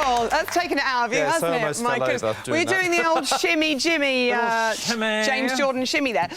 Paul. That's taken it out of you, hasn't it? My goodness. We're doing the old shimmy Jimmy, James Jordan shimmy there.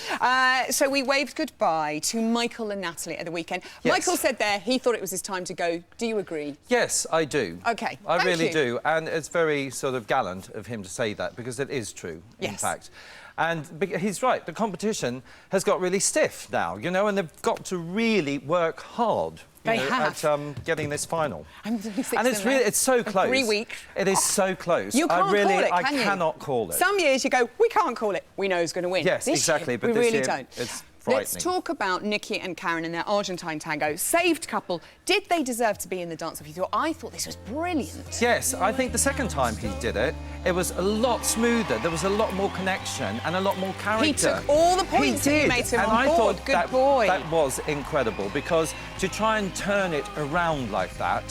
So we waved goodbye to Michael and Natalie at the weekend. Yes. Michael said there he thought it was his time to go. Do you agree? Yes, I do. OK. I really do. And it's very sort of gallant of him to say that, because it is true, in fact. And he's right, the competition has got really stiff now, you know, and they've got to really work hard at getting this final. And it's so close. 3 weeks. It is so close. You can't call it, I cannot call it. Some years you go, we can't call it, we know who's going to win. Yes, this exactly, year, but we really don't. It's Let's talk about Nikki and Karen and their Argentine tango. Saved couple. Did they deserve to be in the dance-off? I thought this was brilliant. Yes, I think the second time he did it, it was a lot smoother. There was a lot more connection and a lot more character. He took all the points that you made him on board. Good boy. That was incredible, because to try and turn it around like that,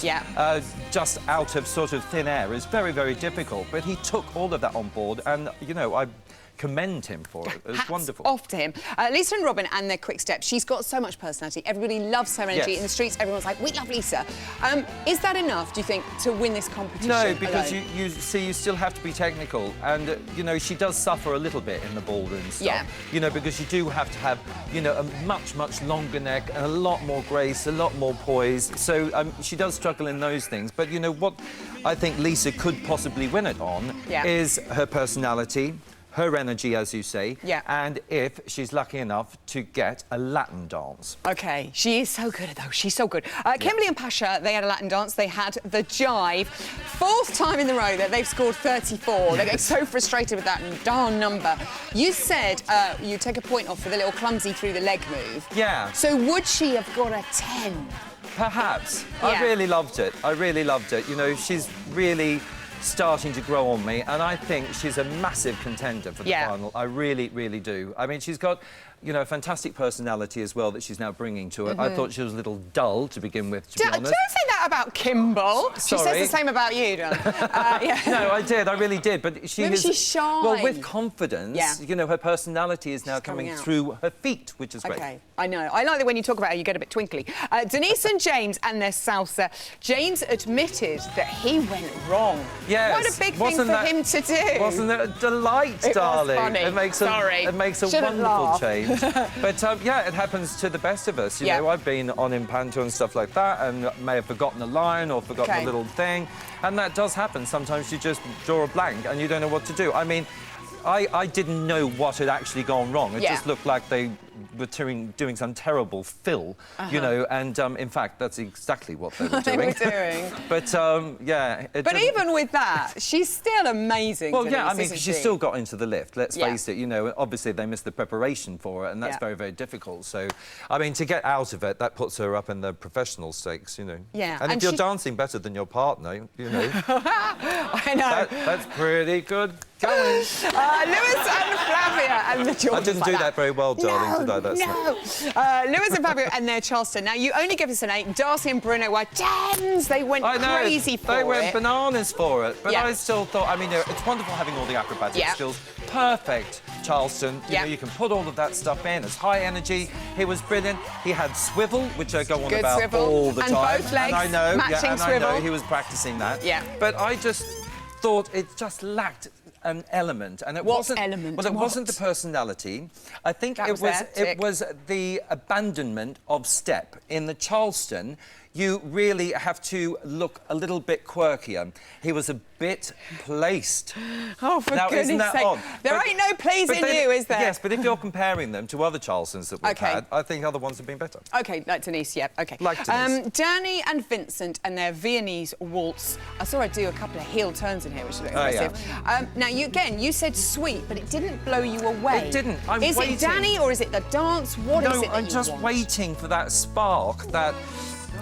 just out of sort of thin air, is very, very difficult. But he took all of that on board, and, you know, I commend him for it. It was Hats wonderful. Off to him. Lisa and Robin and their quick step. She's got so much personality. Everybody loves her energy. In the streets, everyone's like, we love Lisa. Is that enough, do you think, to win this competition? No, because you still have to be technical. And, you know, she does suffer a little bit in the ballroom stuff. Yeah. You know, because you do have to have, you know, a much, much longer neck and a lot more grace, a lot more poise. So she does struggle in those things. But, you know, what I think Lisa could possibly win it on is her personality, her energy, as you say, and if she's lucky enough to get a Latin dance. OK, she is so good, though. She's so good. Kimberly and Pasha, they had a Latin dance. They had the jive. 4th time in the row that they've scored 34. They get so frustrated with that darn number. You said you take a point off for the little clumsy through the leg move. Yeah. So would she have got a 10? Perhaps. I really loved it. I really loved it. You know, she's really starting to grow on me, and I think she's a massive contender for the final. I really, really do. I mean, she's got, you know, a fantastic personality as well that she's now bringing to it. I thought she was a little dull to begin with, to be honest. Don't say that about Kimble. Sorry. She says the same about you, darling. No, I did. I really did. But she's shy. Well, with confidence, you know, her personality is now coming through her feet, which is great. OK, I know. I like that when you talk about her, you get a bit twinkly. Denise and James and their salsa. James admitted that he went wrong. Yes. What a big thing for him to do. Wasn't it a delight, darling? Was funny. It makes a wonderful change. But, yeah, it happens to the best of us. You know, I've been on Impanto and stuff like that and may have forgotten a line or forgotten a little thing. And that does happen. Sometimes you just draw a blank and you don't know what to do. I mean, I didn't know what had actually gone wrong. It just looked like they were doing some terrible fill, you know, and in fact, that's exactly what they were doing. But, yeah... But even with that, she's still amazing, Denise, I mean, she still got into the lift, let's face it, you know, obviously they missed the preparation for it, and that's very, very difficult. So, I mean, to get out of it, that puts her up in the professional stakes, you know. Yeah. And if you're dancing better than your partner, you know... I know. That's pretty good going. Lewis and Flavia and the Jordans. I didn't do that very well, darling, did I? Lewis and Fabio and their Charleston. Now, you only give us an 8. Darcy and Bruno were 10s. They went crazy for it. They went bananas for it. But I still thought, I mean, it's wonderful having all the acrobatic skills. Perfect, Charleston. You know, you can put all of that stuff in. It's high energy. He was brilliant. He had swivel, which I go on about all the time. And both legs, and I know, I know he was practicing that. But I just thought it just lacked an element, and it wasn't. Well, it wasn't the personality. I think it was the abandonment of step. In the Charleston, you really have to look a little bit quirkier. He was a bit placed. Oh, for goodness sake. Odd? There ain't no pleasing you, is there? Yes, but if you're comparing them to other Charlestons that we've had, I think other ones have been better. OK, like Denise, OK. Like Denise. Danny and Vincent and their Viennese waltz. I saw her do a couple of heel turns in here, which looked impressive. Now, you said sweet, but it didn't blow you away. It didn't. Is it Danny or is it the dance? What is it that you want? No, I'm just waiting for that spark,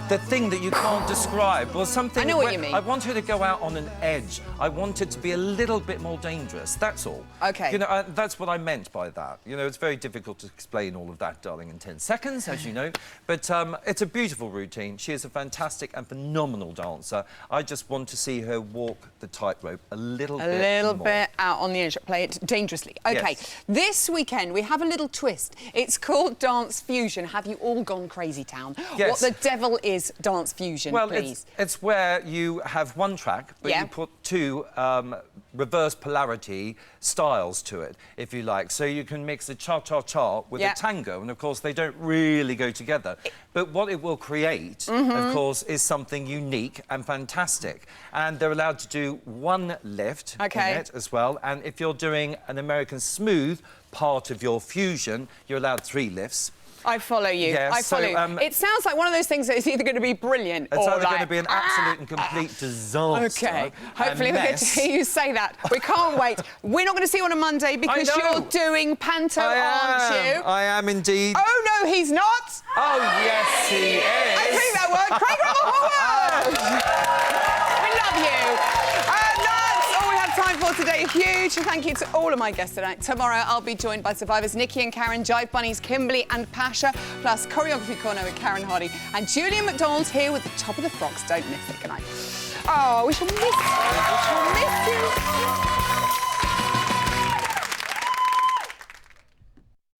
the thing that you can't describe. Well, something... I know what you mean. I want her to go out on an edge. I want it to be a little bit more dangerous, that's all. OK. You know, that's what I meant by that. You know, it's very difficult to explain all of that, darling, in 10 seconds, as you know. But it's a beautiful routine. She is a fantastic and phenomenal dancer. I just want to see her walk the tightrope a little bit more. A little bit out on the edge. Play it dangerously. OK. Yes. This weekend, we have a little twist. It's called Dance Fusion. Have you all gone crazy town? Yes. What the devil is is dance fusion, well, please? It's where you have one track, but you put two reverse polarity styles to it, if you like. So you can mix the cha-cha-cha with the tango, and of course they don't really go together. But what it will create, of course, is something unique and fantastic. And they're allowed to do one lift in it as well. And if you're doing an American smooth part of your fusion, you're allowed 3 lifts. I follow you. Yes, I follow you. It sounds like one of those things that is either going to be brilliant or either going to be an absolute and complete disaster. OK. Hopefully we'll get to hear you say that. We can't wait. We're not going to see you on a Monday because you're doing panto, aren't you? I am indeed. Oh, no, he's not. Oh, yes, he is. I think that word. Craig Howard! We love you. That's all we have time for today. Huge thank you to all of my guests tonight. Tomorrow I'll be joined by survivors Nikki and Karen, Jive Bunnies Kimberly and Pasha, plus choreography corner with Karen Hardy, and Julian McDonald's here with the Top of the Frogs. Don't miss it. Good night. Oh, we shall miss you. We shall miss you.